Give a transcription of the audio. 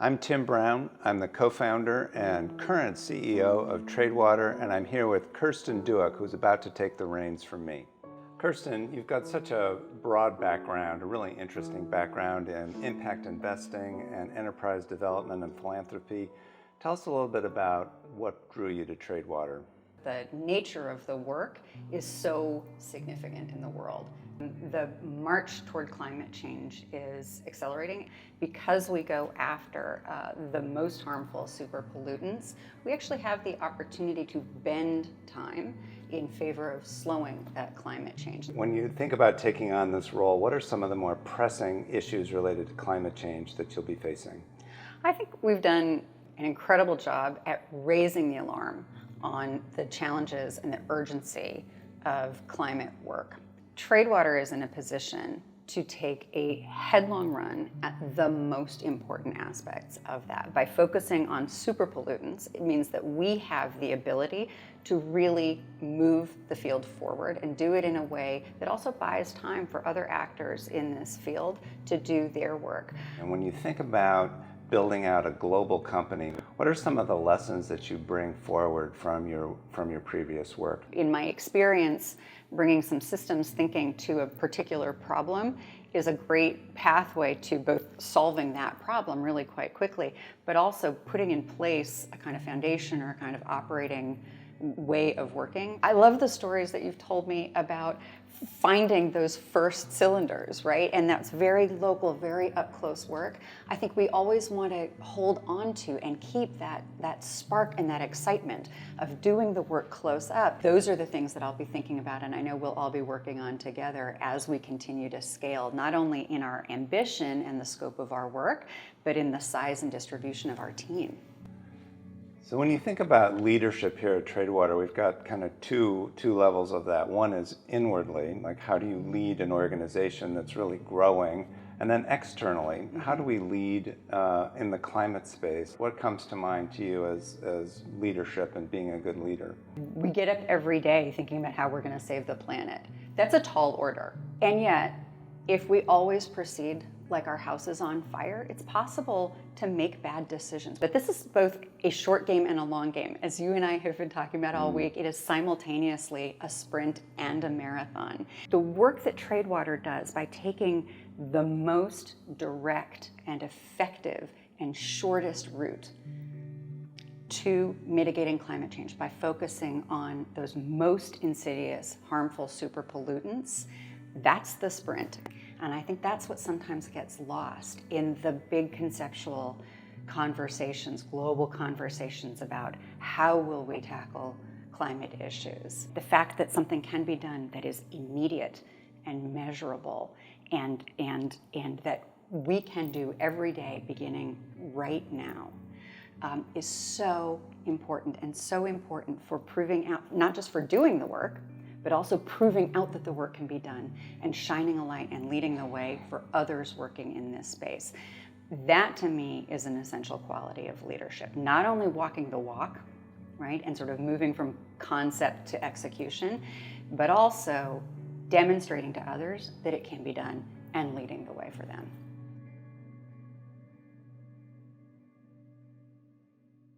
I'm Tim Brown. I'm the co-founder and current CEO of Tradewater, and I'm here with Kirsten Dueck, who's about to take the reins from me. Kirsten, you've got such a broad background, a really interesting background in impact investing and enterprise development and philanthropy. Tell us a little bit about what drew you to Tradewater. The nature of the work is so significant in the world. The march toward climate change is accelerating. Because we go after the most harmful super pollutants, we actually have the opportunity to bend time in favor of slowing that climate change. When you think about taking on this role, what are some of the more pressing issues related to climate change that you'll be facing? I think we've done an incredible job at raising the alarm on the challenges and the urgency of climate work. Tradewater is in a position to take a headlong run at the most important aspects of that. By focusing on super pollutants, it means that we have the ability to really move the field forward and do it in a way that also buys time for other actors in this field to do their work. And when you think about building out a global company, what are some of the lessons that you bring forward from your previous work? In my experience, bringing some systems thinking to a particular problem is a great pathway to both solving that problem really quite quickly, but also putting in place a kind of foundation or a kind of operating way of working. I love the stories that you've told me about finding those first cylinders, right? And that's very local, very up close work. I think we always want to hold on to and keep that spark and that excitement of doing the work close up. Those are the things that I'll be thinking about, and I know we'll all be working on together as we continue to scale, not only in our ambition and the scope of our work, but in the size and distribution of our team. So when you think about leadership here at Tradewater, we've got kind of two levels of that. One is inwardly, like how do you lead an organization that's really growing? And then externally, how do we lead in the climate space? What comes to mind to you as leadership and being a good leader? We get up every day thinking about how we're going to save the planet. That's a tall order. And yet, if we always proceed like our house is on fire, it's possible to make bad decisions. But this is both a short game and a long game. As you and I have been talking about all week, it is simultaneously a sprint and a marathon. The work that Tradewater does by taking the most direct and effective and shortest route to mitigating climate change by focusing on those most insidious, harmful super pollutants, that's the sprint. And I think that's what sometimes gets lost in the big conceptual conversations, global conversations about how will we tackle climate issues. The fact that something can be done that is immediate and measurable and that we can do every day beginning right now is so important, and so important for proving out, not just for doing the work, but also proving out that the work can be done and shining a light and leading the way for others working in this space. That, to me, is an essential quality of leadership. Not only walking the walk, right, and sort of moving from concept to execution, but also demonstrating to others that it can be done and leading the way for them.